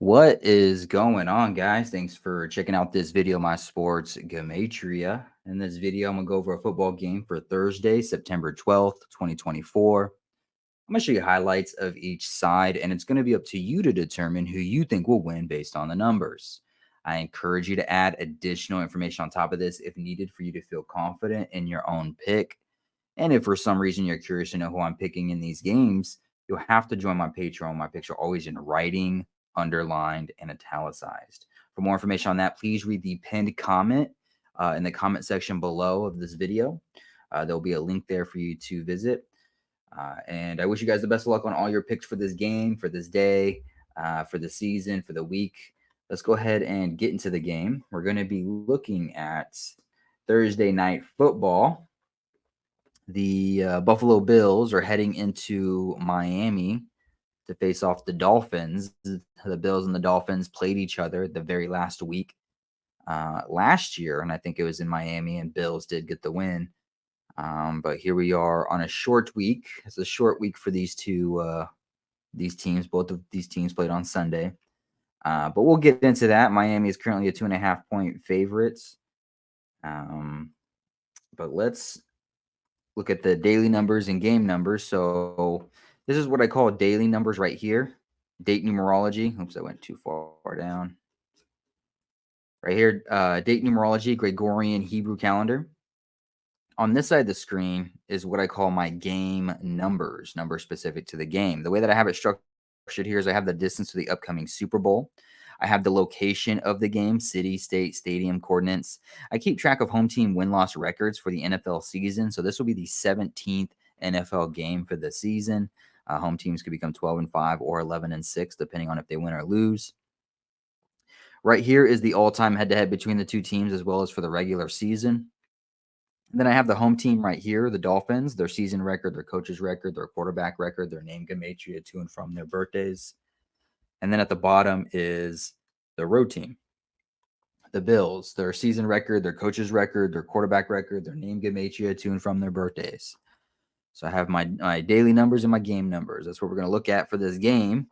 What is going on, guys? Thanks for checking out this video, my sports Gematria. In this video, I'm going to go over a football game for Thursday, September 12th, 2024. I'm going to show you highlights of each side, and it's going to be up to you to determine who you think will win based on the numbers. I encourage you to add additional information on top of this if needed for you to feel confident in your own pick. And if for some reason you're curious to know who I'm picking in these games, you'll have to join my Patreon. My picks are always in writing, underlined, and italicized. For more information on that, please read the pinned comment in the comment section below of this video. There'll be a link there for you to visit. And I wish you guys the best of luck on all your picks for this game, for this day, for the season, for the week. Let's go ahead and get into the game. We're going to be looking at Thursday night football. The Buffalo Bills are heading into Miami to face off the Dolphins. The Bills and the Dolphins played each other the very last week last year, and I think it was in Miami, and Bills did get the win. But here we are on a short week. It's a short week for these teams. Both of these teams played on Sunday. But we'll get into that. Miami is currently a 2.5-point favorite. But let's look at the daily numbers and game numbers. So this is what I call daily numbers right here. Date numerology. Oops, I went too far down. Right here, date numerology, Gregorian Hebrew calendar. On this side of the screen is what I call my game numbers specific to the game. The way that I have it structured here is I have the distance to the upcoming Super Bowl. I have the location of the game, city, state, stadium, coordinates. I keep track of home team win-loss records for the NFL season. So this will be the 17th NFL game for the season. Home teams could become 12-5 or 11-6, depending on if they win or lose. Right here is the all-time head-to-head between the two teams, as well as for the regular season. And then I have the home team right here, the Dolphins, their season record, their coach's record, their quarterback record, their name Gematria to and from their birthdays. And then at the bottom is the road team, the Bills, their season record, their coach's record, their quarterback record, their name Gematria to and from their birthdays. So I have my daily numbers and my game numbers. That's what we're going to look at for this game.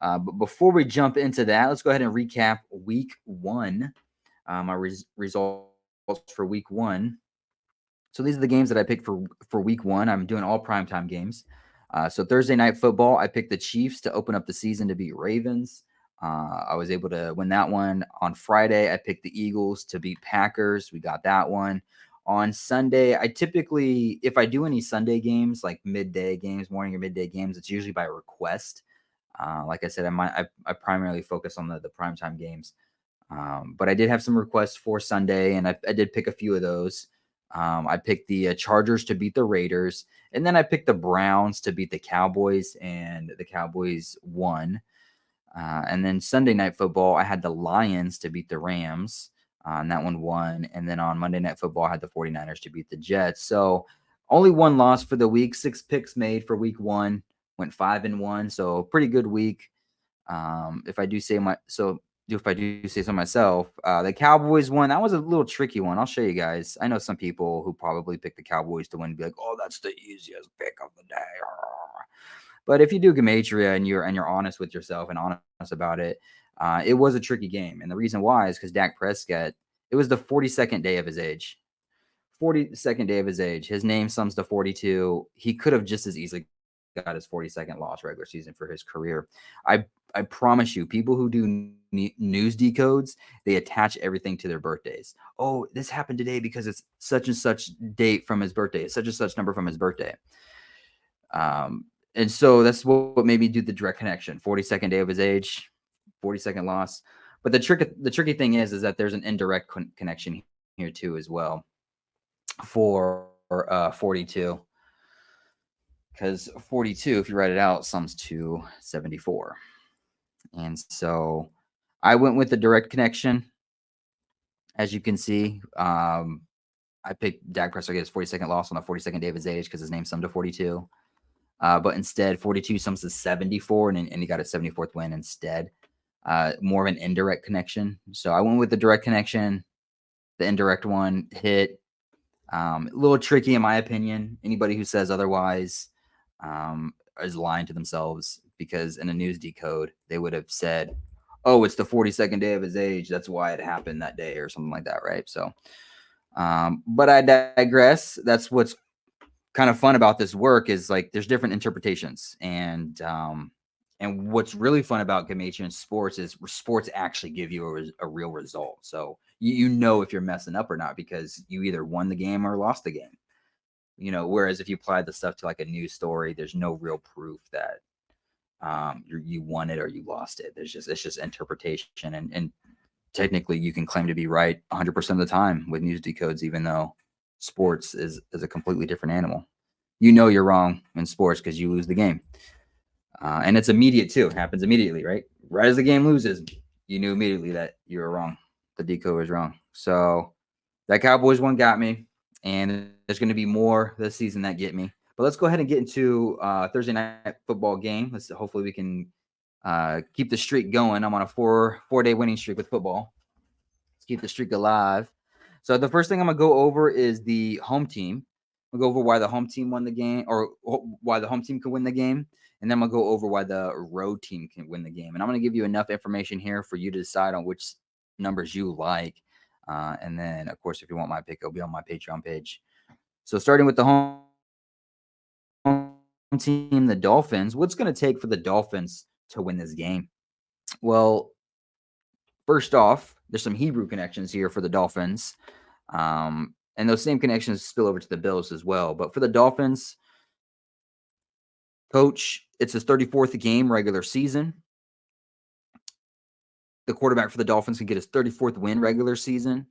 But before we jump into that, let's go ahead and recap week one, my results for week one. So these are the games that I picked for week one. I'm doing all primetime games. So Thursday night football, I picked the Chiefs to open up the season to beat Ravens. I was able to win that one. On Friday, I picked the Eagles to beat Packers. We got that one. On Sunday, I typically, if I do any Sunday games, like midday games, morning or midday games, it's usually by request. Like I said, I primarily focus on the primetime games. But I did have some requests for Sunday, and I did pick a few of those. I picked the Chargers to beat the Raiders, and then I picked the Browns to beat the Cowboys, and the Cowboys won. And then Sunday night football, I had the Lions to beat the Rams, and that one won. And then on Monday night football, I had the 49ers to beat the Jets. So only one loss for the week, 6 picks made for week one, went 5-1. So pretty good week. If I do say so myself, the Cowboys one, that was a little tricky one. I'll show you guys. I know some people who probably pick the Cowboys to win, be like, "Oh, that's the easiest pick of the day." But if you do Gematria and you're honest with yourself and honest about it, it was a tricky game. And the reason why is because Dak Prescott, it was the 42nd day of his age. 42nd day of his age. His name sums to 42. He could have just as easily got his 42nd loss regular season for his career. I promise you, people who do news decodes, they attach everything to their birthdays. Oh, this happened today because it's such and such date from his birthday. It's such and such number from his birthday. And so that's what made me do the direct connection. 42nd day of his age, 42nd loss. But the tricky thing is that there's an indirect connection here too as well for 42. Because 42, if you write it out, sums to 74. And so I went with the direct connection. As you can see, I picked Dak Prescott his 42nd loss on the 42nd day of his age because his name summed to 42. But instead, 42 sums to 74, and he got a 74th win instead. More of an indirect connection. So I went with the direct connection. The indirect one hit. A little tricky, in my opinion. Anybody who says otherwise is lying to themselves, because in a news decode, they would have said, oh, it's the 42nd day of his age. That's why it happened that day or something like that, right? So, but I digress. That's what's kind of fun about this work is like there's different interpretations, and what's really fun about Gematria in sports is sports actually give you a real result. So you know if you're messing up or not because you either won the game or lost the game. Whereas if you apply the stuff to like a news story, there's no real proof that you won it or you lost it. It's just interpretation, and technically you can claim to be right 100% of the time with news decodes, even though sports is a completely different animal. You're wrong in sports because you lose the game, and it's immediate too. It happens immediately, right as the game loses, you knew immediately that you were wrong. The decode was wrong. So that Cowboys one got me, and there's going to be more this season that get me. But let's go ahead and get into Thursday night football game. Hopefully we can keep the streak going. I'm on a four-day winning streak with football. Let's keep the streak alive. So the first thing I'm gonna go over is the home team. I'll go over why the home team won the game, or why the home team can win the game, and then I'm gonna go over why the road team can win the game. And I'm gonna give you enough information here for you to decide on which numbers you like. And then, of course, if you want my pick, it'll be on my Patreon page. So starting with the home team, the Dolphins. What's going to take for the Dolphins to win this game? Well, first off, there's some Hebrew connections here for the Dolphins. And those same connections spill over to the Bills as well. But for the Dolphins, coach, it's his 34th game regular season. The quarterback for the Dolphins can get his 34th win regular season.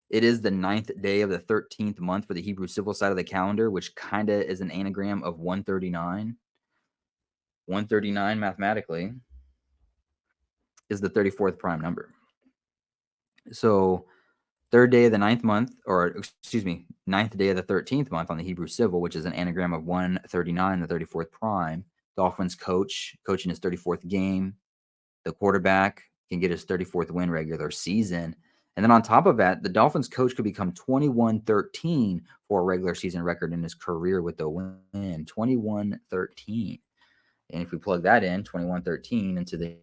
It is the 9th day of the 13th month for the Hebrew civil side of the calendar, which kind of is an anagram of 139. 139 mathematically is the 34th prime number. So third day of the 9th month, or excuse me, 9th day of the 13th month on the Hebrew civil, which is an anagram of 139, the 34th prime. Dolphins coaching his 34th game. The quarterback can get his 34th win regular season. And then on top of that, the Dolphins coach could become 21-13 for a regular season record in his career with the win. 21-13. And if we plug that in, 21-13 into the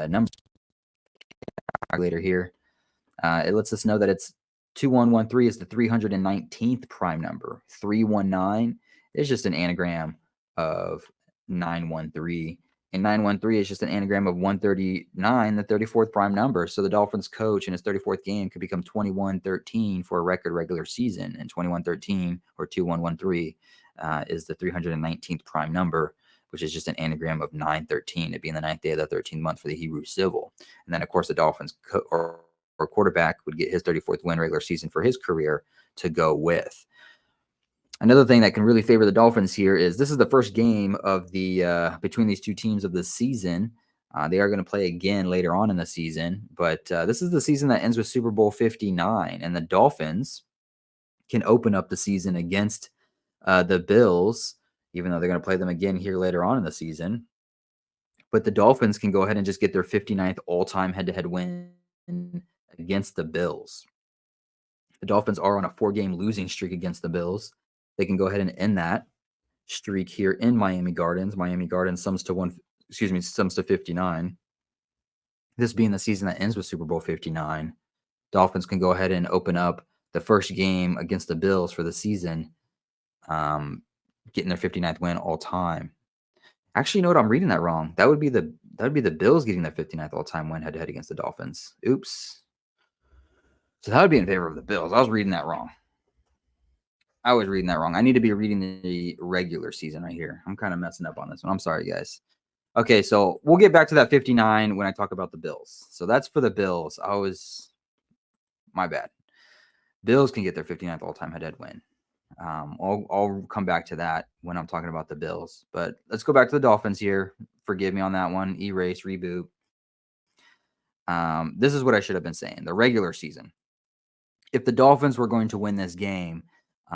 numbers calculator here, it lets us know that it's 2113 is the 319th prime number. 319 is just an anagram of 913. And 913 is just an anagram of 139, the 34th prime number. So the Dolphins coach in his 34th game could become 21-13 for a record regular season. And 21-13 or 2113 is the 319th prime number, which is just an anagram of 913. It being the 9th day of the 13th month for the Hebrew civil. And then, of course, the Dolphins or quarterback would get his 34th win regular season for his career to go with. Another thing that can really favor the Dolphins here is this is the first game of the between these two teams of the season. They are going to play again later on in the season, but this is the season that ends with Super Bowl 59, and the Dolphins can open up the season against the Bills, even though they're going to play them again here later on in the season. But the Dolphins can go ahead and just get their 59th all-time head-to-head win against the Bills. The Dolphins are on a 4-game losing streak against the Bills. They can go ahead and end that streak here in Miami Gardens. Miami Gardens sums to 59. This being the season that ends with Super Bowl 59, Dolphins can go ahead and open up the first game against the Bills for the season, getting their 59th win all time. Actually, you know what? I'm reading that wrong. That would be the Bills getting their 59th all time win head to head against the Dolphins. Oops. So that would be in favor of the Bills. I was reading that wrong. I need to be reading the regular season right here. I'm kind of messing up on this one. I'm sorry, guys. Okay, so we'll get back to that 59 when I talk about the Bills. So that's for the Bills. My bad. Bills can get their 59th all-time head-to-head win. I'll come back to that when I'm talking about the Bills. But let's go back to the Dolphins here. Forgive me on that one. Erase, reboot. This is what I should have been saying. The regular season. If the Dolphins were going to win this game,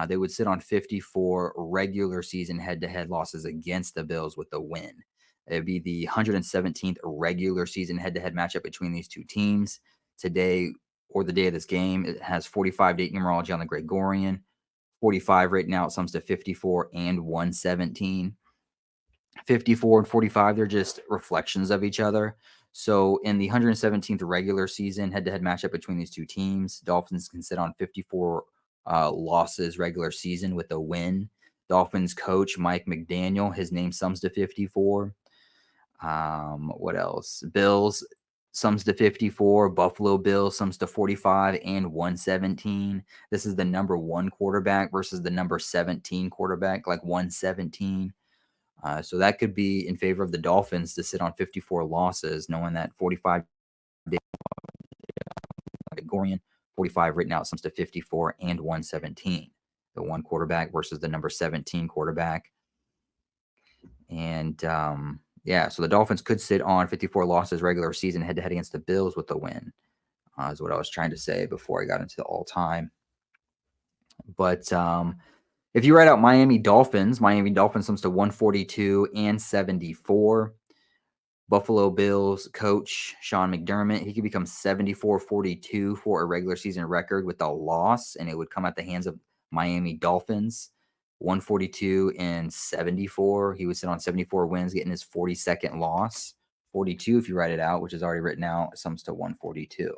they would sit on 54 regular season head-to-head losses against the Bills with the win. It would be the 117th regular season head-to-head matchup between these two teams. Today, or the day of this game, it has 45 date numerology on the Gregorian. 45 right now, it sums to 54 and 117. 54 and 45, they're just reflections of each other. So in the 117th regular season head-to-head matchup between these two teams, Dolphins can sit on 54 losses regular season with a win. Dolphins coach Mike McDaniel, his name sums to 54. What else? Bills sums to 54. Buffalo Bills sums to 45 and 117. This is the number 1 quarterback versus the number 17 quarterback, like 117. So that could be in favor of the Dolphins to sit on 54 losses, knowing that 45 days Gorian, 45 written out sums to 54 and 117. The 1 quarterback versus the number 17 quarterback. And yeah, so the Dolphins could sit on 54 losses regular season head-to-head against the Bills with a win, is what I was trying to say before I got into the all-time. But if you write out Miami Dolphins sums to 142 and 74. Buffalo Bills coach Sean McDermott, he could become 74-42 for a regular season record with a loss, and it would come at the hands of Miami Dolphins. 142 and 74. He would sit on 74 wins, getting his 42nd loss. 42, if you write it out, which is already written out, sums to 142.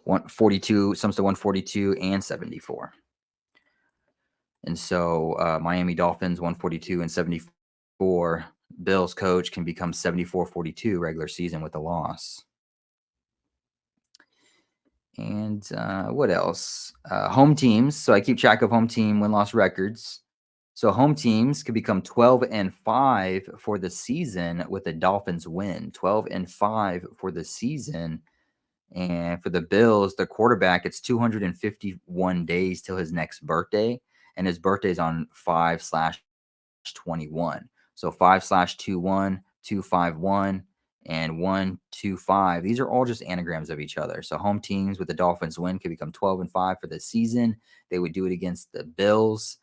142 sums to 142 and 74. And so Miami Dolphins 142 and 74. Bills coach can become 74-42 regular season with a loss. And what else? Home teams. So I keep track of home team win-loss records. So home teams could become 12 and 5 for the season with the Dolphins win. 12 and 5 for the season. And for the Bills, the quarterback, it's 251 days till his next birthday. And his birthday's on 5/21. So 5/21, 251, and 125. These are all just anagrams of each other. So home teams with the Dolphins win could become 12 and 5 for the season. They would do it against the Bills.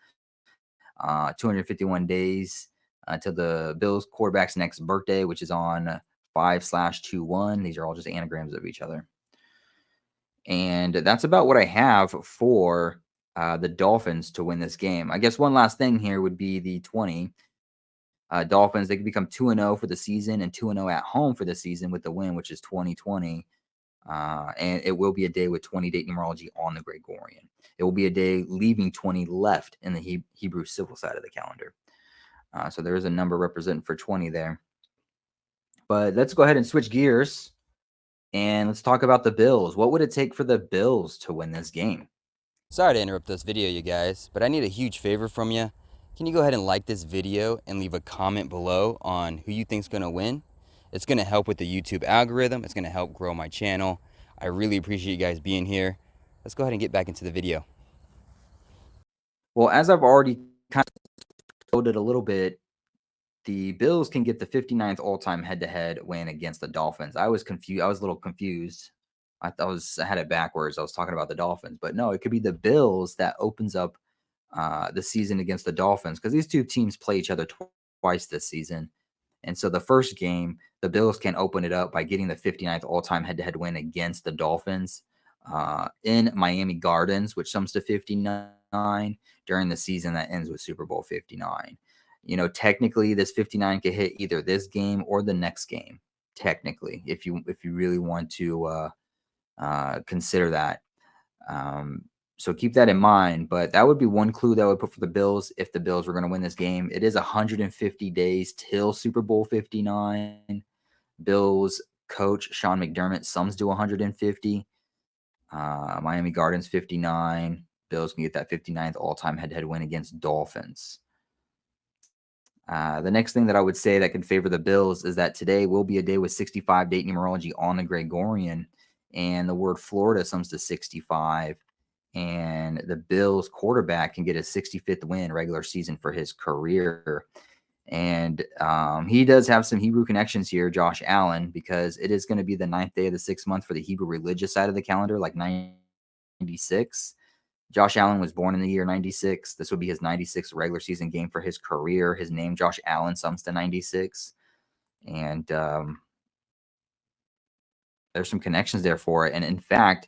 251 days till the Bills quarterback's next birthday, which is on 5/21. These are all just anagrams of each other. And that's about what I have for the Dolphins to win this game. I guess one last thing here would be the 20. Dolphins, they could become 2-0 for the season and 2-0 at home for the season with the win, which is 2020. And it will be a day with 20 date numerology on the Gregorian. It will be a day leaving 20 left in the Hebrew civil side of the calendar. So there is a number representing for 20 there. But let's go ahead and switch gears. And let's talk about the Bills. What would it take for the Bills to win this game? Sorry to interrupt this video, you guys, but I need a huge favor from you. Can you go ahead and like this video and leave a comment below on who you think's going to win? It's going to help with the YouTube algorithm. It's going to help grow my channel. I really appreciate you guys being here. Let's go ahead and get back into the video. Well, as I've already kind of told it a little bit, the Bills can get the 59th all-time head-to-head win against the Dolphins. I was confused. I was a little confused. I had it backwards. I was talking about the Dolphins, but no, it could be the Bills that opens up the season against the Dolphins, because these two teams play each other twice this season. And so the first game, the Bills can open it up by getting the 59th all-time head-to-head win against the Dolphins in Miami Gardens, which sums to 59 during the season that ends with Super Bowl 59. You know, technically, this 59 could hit either this game or the next game. Technically, if you really want to consider that. So keep that in mind. But that would be one clue that I would put for the Bills if the Bills were going to win this game. It is 150 days till Super Bowl 59. Bills coach Sean McDermott sums to 150. Miami Gardens 59. Bills can get that 59th all-time head-to-head win against Dolphins. The next thing that I would say that can favor the Bills is that today will be a day with 65 date numerology on the Gregorian, and the word Florida sums to 65. And the Bills quarterback can get his 65th win regular season for his career. And he does have some Hebrew connections here, Josh Allen, because it is going to be the 9th day of the 6th month for the Hebrew religious side of the calendar, like 96. Josh Allen was born in the year 96. This would be his 96th regular season game for his career. His name, Josh Allen, sums to 96. And there's some connections there for it. And in fact,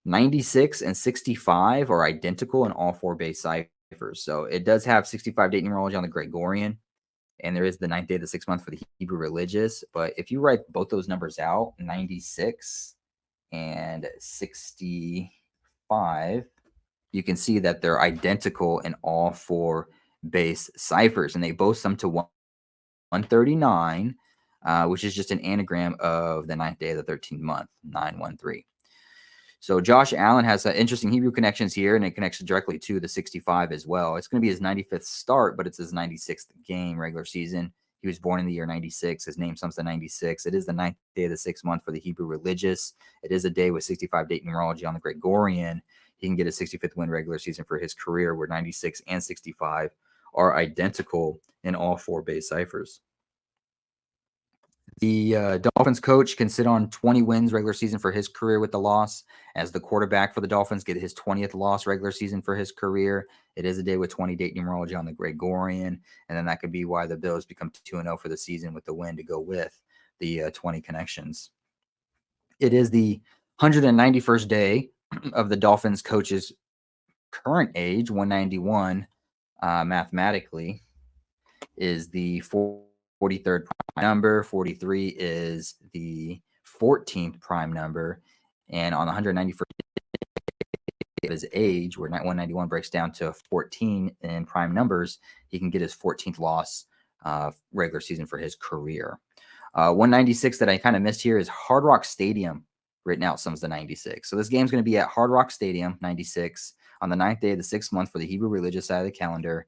96 and 65 are identical in all 4 base ciphers. So it does have 65 date numerology on the Gregorian, and there is the ninth day of the 6th month for the Hebrew religious. But if you write both those numbers out, 96 and 65, you can see that they're identical in all 4 base ciphers, and they both sum to 139, which is just an anagram of the ninth day of the 13th month, 913. So Josh Allen has interesting Hebrew connections here, and it connects directly to the 65 as well. It's going to be his 95th start, but it's his 96th game regular season. He was born in the year 96. His name sums to 96. It is the ninth day of the 6th month for the Hebrew religious. It is a day with 65 date numerology on the Gregorian. He can get a 65th win regular season for his career, where 96 and 65 are identical in all 4 base ciphers. The Dolphins coach can sit on 20 wins regular season for his career with the loss. As the quarterback for the Dolphins, get his 20th loss regular season for his career. It is a day with 20 date numerology on the Gregorian, and then that could be why the Bills become 2-0 for the season with the win to go with the 20 connections. It is the 191st day of the Dolphins coach's current age, 191, mathematically, is the 43rd prime number. 43 is the 14th prime number. And on the 191st of his age, where 191 breaks down to 14 in prime numbers, he can get his 14th loss regular season for his career. 196 that I kind of missed here is Hard Rock Stadium. Written out sums to 96. So this game's going to be at Hard Rock Stadium, 96, on the ninth day of the 6th month for the Hebrew religious side of the calendar.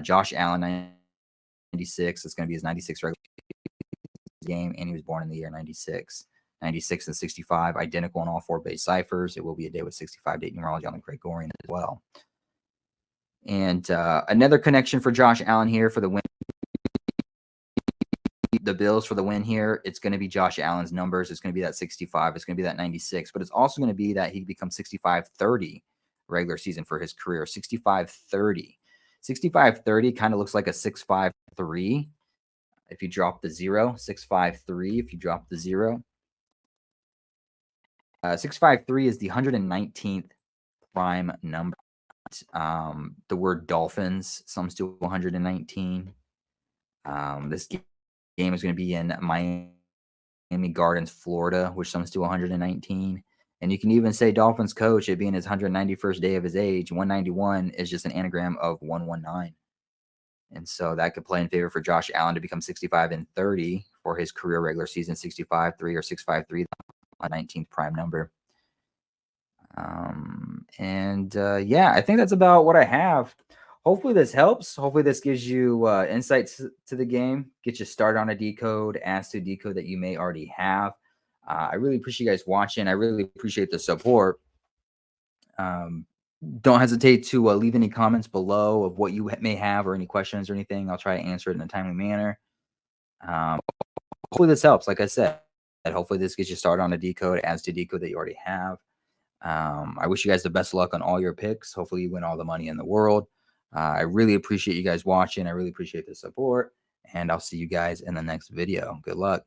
Josh Allen, 96. It's going to be his 96th regular game, and he was born in the year 96. 96 and 65, identical in all 4 base ciphers. It will be a day with 65 date numerology on the Gregorian as well. And another connection for Josh Allen here for the win. The Bills for the win here, it's going to be Josh Allen's numbers. It's going to be that 65. It's going to be that 96. But it's also going to be that he becomes 65-30 regular season for his career. 65-30. 65-30 kind of looks like a 6-5-3 if you drop the 0. 6-5-3 if you drop the 0. 6-5-3 is the 119th prime number. The word Dolphins sums to 119. This game is going to be in Miami Gardens, Florida, which sums to 119. And you can even say Dolphins coach, it being his 191st day of his age. 191 is just an anagram of 119. And so that could play in favor for Josh Allen to become 65-30 for his career regular season, 65-3 or 6-5-3, the 19th prime number. Yeah, I think that's about what I have. Hopefully this helps. Hopefully this gives you insights to the game, get you started on a decode, adds to a decode that you may already have. I really appreciate you guys watching. I really appreciate the support. Don't hesitate to leave any comments below of what you may have or any questions or anything. I'll try to answer it in a timely manner. Hopefully this helps. Like I said, hopefully this gets you started on a decode, adds to a decode that you already have. I wish you guys the best of luck on all your picks. Hopefully you win all the money in the world. I really appreciate you guys watching. I really appreciate the support, and I'll see you guys in the next video. Good luck.